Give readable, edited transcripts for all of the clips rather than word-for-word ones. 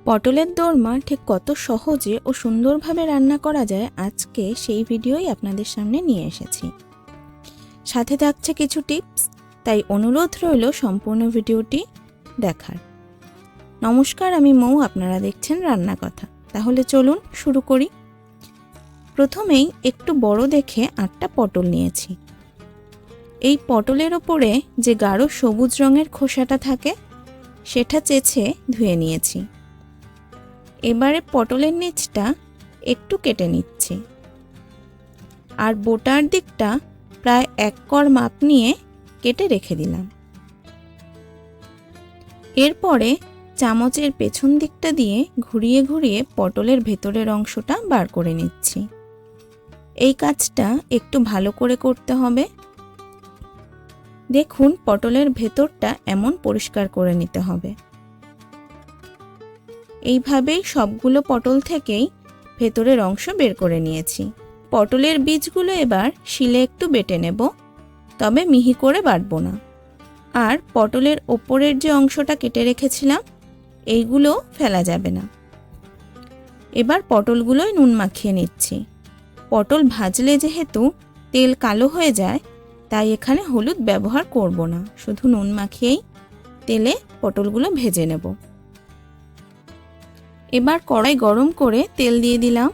পটলের দোরমা ঠিক কত সহজে ও সুন্দরভাবে রান্না করা যায় আজকে সেই ভিডিওই আপনাদের সামনে নিয়ে এসেছি। সাথে থাকছে কিছু টিপস, তাই অনুরোধ রইল সম্পূর্ণ ভিডিওটি দেখার। নমস্কার, আমি মৌ, আপনারা দেখছেন রান্নাকথা। তাহলে চলুন শুরু করি। প্রথমেই একটু বড় দেখে 8টা পটল নিয়েছি। এই পটলের ওপরে যে গাঢ় সবুজ রঙের খোসাটা থাকে সেটা চেঁচে ধুয়ে নিয়েছি। এবারে পটলের নিচটা একটু কেটে নিচ্ছি, আর বোটার দিকটা প্রায় 1 কর মাপ নিয়ে কেটে রেখে দিলাম। এরপরে চামচের পেছন দিকটা দিয়ে ঘুরিয়ে ঘুরিয়ে পটলের ভেতরের অংশটা বার করে নিচ্ছি। এই কাজটা একটু ভালো করে করতে হবে। দেখুন, পটলের ভেতরটা এমন পরিষ্কার করে নিতে হবে। এইভাবেই সবগুলো পটল থেকেই ভেতরের অংশ বের করে নিয়েছি। পটলের বীজগুলো এবার শিলে একটু বেটে নেব, তবে মিহি করে বাটবো না। আর পটলের ওপরের যে অংশটা কেটে রেখেছিলাম এইগুলো ফেলা যাবে না। এবার পটলগুলোই নুন মাখিয়ে নিচ্ছি। পটল ভাজলে যেহেতু তেল কালো হয়ে যায়, তাই এখানে হলুদ ব্যবহার করব না, শুধু নুন মাখিয়েই তেলে পটলগুলো ভেজে নেব। এবার কড়াই গরম করে তেল দিয়ে দিলাম।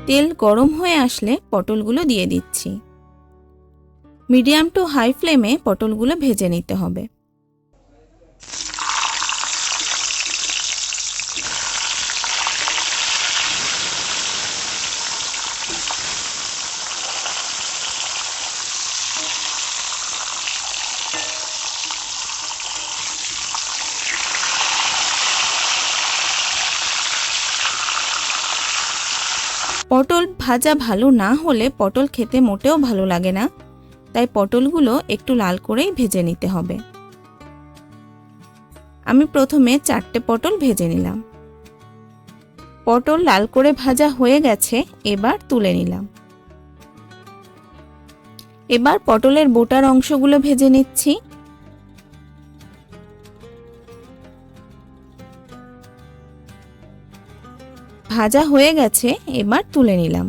তেল গরম হয়ে আসলে পটলগুলো দিয়ে দিচ্ছি। মিডিয়াম টু হাই ফ্লেমে পটলগুলো ভেজে নিতে হবে। পটল ভাজা ভালো না হলে পটল খেতে মোটেও ভালো লাগে না, তাই পটলগুলো একটু লাল করেই ভেজে নিতে হবে। আমি প্রথমে 4টে পটল ভেজে নিলাম। পটল লাল করে ভাজা হয়ে গেছে, এবার তুলে নিলাম। এবার পটলের বোটার অংশগুলো ভেজে নিচ্ছি। ভাজা হয়ে গেছে, এবার তুলে নিলাম।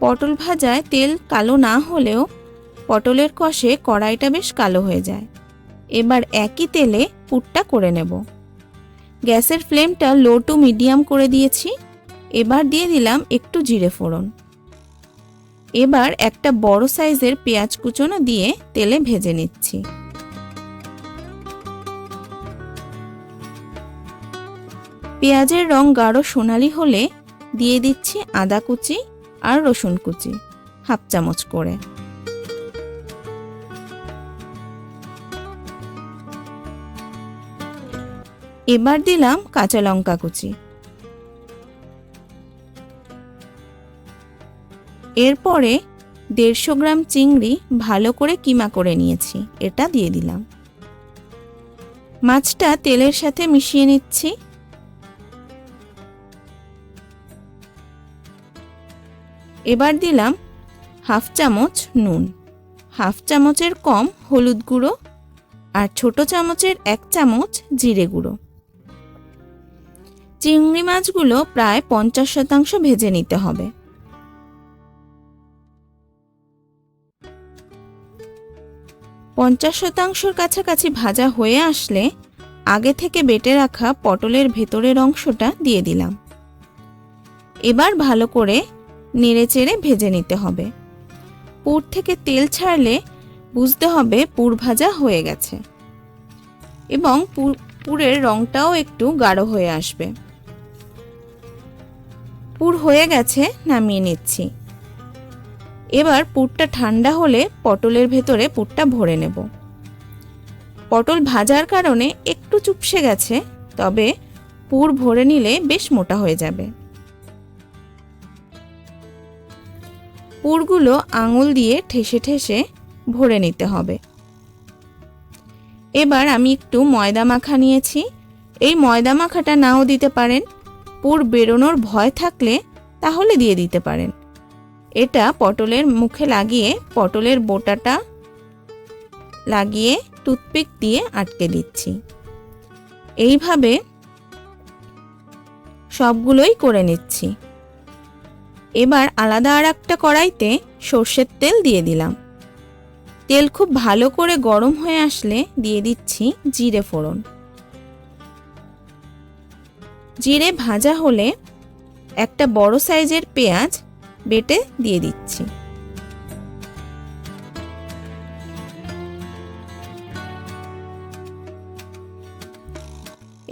পটল ভাজায় তেল কালো না হলেও পটলের কষে কড়াইটা বেশ কালো হয়ে যায়। এবার একই তেলে পুরটা করে নেব। গ্যাসের ফ্লেমটা লো টু মিডিয়াম করে দিয়েছি। এবার দিয়ে দিলাম একটু জিরে ফোড়ন। এবার একটা বড় সাইজের পেঁয়াজ কুচনো দিয়ে তেলে ভেজে নিচ্ছি। পেঁয়াজের রং গাঢ় সোনালি হলে দিয়ে দিচ্ছি আদা কুচি আর রসুন কুচি, হাফ চামচ করে। এবার দিলাম কাঁচা লঙ্কা কুচি। এরপরে 150 গ্রাম চিংড়ি ভালো করে কিমা করে নিয়েছি, এটা দিয়ে দিলাম। মাছটা তেলের সাথে মিশিয়ে নিচ্ছি। এবার দিলাম হাফ চামচ নুন, হাফ চামচের কম হলুদ গুঁড়ো আর ছোট চামচের 1 চামচ জিরে গুঁড়ো। চিংড়ি মাছগুলো প্রায় 50% ভেজে নিতে হবে। পঞ্চাশ শতাংশের কাছাকাছি ভাজা হয়ে আসলে আগে থেকে বেটে রাখা পটলের ভেতরের অংশটা দিয়ে দিলাম। এবার ভালো করে নেড়েচেড়ে ভেজে নিতে হবে। পুর থেকে তেল ছাড়লে বুঝতে হবে পুর ভাজা হয়ে গেছে এবং পুরের রংটাও একটু গাঢ় হয়ে আসবে। পুর হয়ে গেছে, নামিয়ে নিচ্ছি। এবার পুরটা ঠান্ডা হলে পটলের ভেতরে পুরটা ভরে নেব। পটল ভাজার কারণে একটু চুপসে গেছে, তবে পুর ভরে নিলে বেশ মোটা হয়ে যাবে। পুরগুলো আঙুল দিয়ে ঠেসে ঠেসে ভরে নিতে হবে। এবার আমি একটু ময়দা মাখা নিয়েছি। এই ময়দা মাখাটা নাও দিতে পারেন। পুর বেরোনোর ভয় থাকলে তাহলে দিয়ে দিতে পারেন। এটা পটলের মুখে লাগিয়ে পটলের বোটাটা লাগিয়ে টুথপিক দিয়ে আটকে দিচ্ছি। এইভাবে সবগুলোই করে নিচ্ছি। এবার আলাদা আরেকটা কড়াইতে সর্ষের তেল দিয়ে দিলাম। তেল খুব ভালো করে গরম হয়ে আসলে দিয়ে দিচ্ছি জিরে ফোড়ন। জিরে ভাজা হলে একটা বড় সাইজের পেঁয়াজ বেটে দিয়ে দিচ্ছি।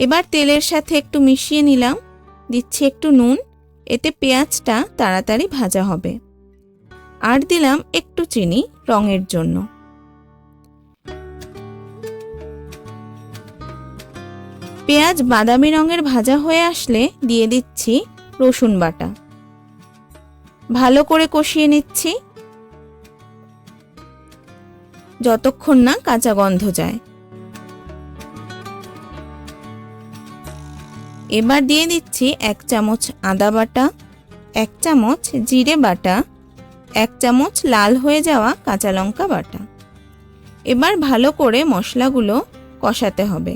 এবার তেলের সাথে একটু মিশিয়ে নিলাম, দিচ্ছি একটু নুন, এতে পেঁয়াজটা তাড়াতাড়ি ভাজা হবে। আর দিলাম একটু চিনি রঙের জন্য। পেঁয়াজ বাদামি রঙের ভাজা হয়ে আসলে দিয়ে দিচ্ছি রসুন বাটা। ভালো করে কষিয়ে নিচ্ছি যতক্ষণ না কাঁচা গন্ধ যায়। এবার দিয়ে দিচ্ছি 1 চামচ আদা বাটা, 1 চামচ জিরে বাটা, 1 চামচ লাল হয়ে যাওয়া কাঁচা লঙ্কা বাটা। এবার ভালো করে মশলাগুলো কষাতে হবে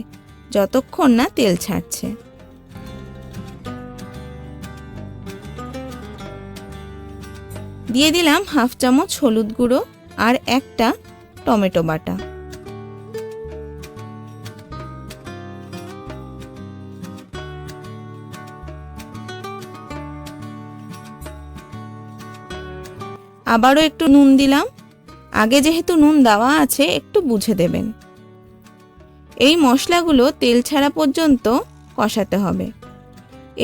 যতক্ষণ না তেল ছাড়ছে। দিয়ে দিলাম 1/2 চামচ হলুদ গুঁড়ো আর একটা টমেটো বাটা। আবারও একটু নুন দিলাম। আগে যেহেতু নুন দেওয়া আছে একটু বুঝে দেবেন। এই মশলাগুলো তেল ছাড়া পর্যন্ত কষাতে হবে।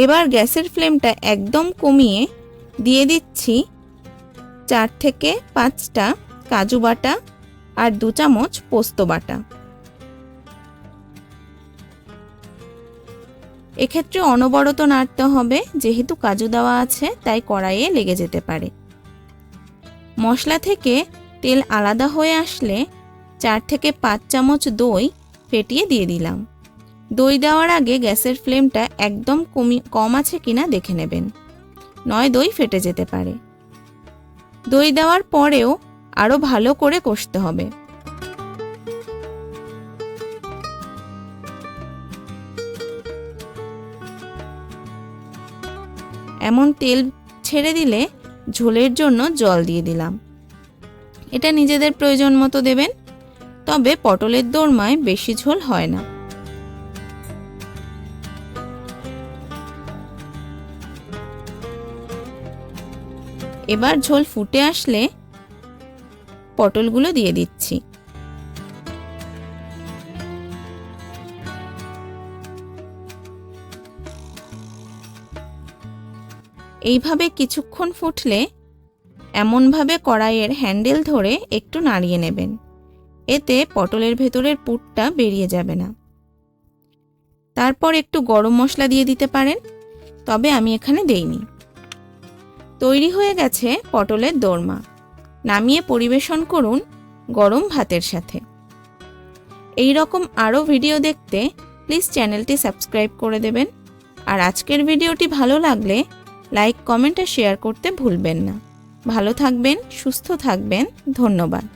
এবার গ্যাসের ফ্লেমটা একদম কমিয়ে দিয়ে দিচ্ছি 4 থেকে 5টা কাজু বাটা আর 2 চামচ পোস্ত বাটা। এক্ষেত্রে অনবরত নাড়তে হবে, যেহেতু কাজু দেওয়া আছে তাই কড়াইয়ে লেগে যেতে পারে। মশলা থেকে তেল আলাদা হয়ে আসলে 4 থেকে 5 চামচ দই ফেটিয়ে দিয়ে দিলাম। দই দেওয়ার আগে গ্যাসের ফ্লেমটা একদম কম আছে কিনা দেখে নেবেন, নয় দই ফেটে যেতে পারে। দই দেওয়ার পরেও আরো ভালো করে কষতে হবে। এমন তেল ছেড়ে দিলে ঝোলের জন্য জল দিয়ে দিলাম। এটা নিজেদের প্রয়োজন মতো দেবেন, তবে পটলের দোরমায় বেশি ঝোল হয় না। এবার ঝোল ফুটে আসলে পটলগুলো দিয়ে দিচ্ছি। এইভাবে কিছুক্ষণ ফুটলে এমনভাবে কড়াইয়ের হ্যান্ডেল ধরে একটু নাড়িয়ে নেবেন, এতে পটলের ভেতরের পুরটা বেরিয়ে যাবে না। তারপর একটু গরম মশলা দিয়ে দিতে পারেন, তবে আমি এখানে দেইনি। তৈরি হয়ে গেছে পটলের দোরমা। নামিয়ে পরিবেশন করুন গরম ভাতের সাথে। এই রকম আরও ভিডিও দেখতে প্লিজ চ্যানেলটি সাবস্ক্রাইব করে দেবেন। আর আজকের ভিডিওটি ভালো লাগলে লাইক, কমেন্ট আর শেয়ার করতে ভুলবেন না। ভালো থাকবেন, সুস্থ থাকবেন। ধন্যবাদ।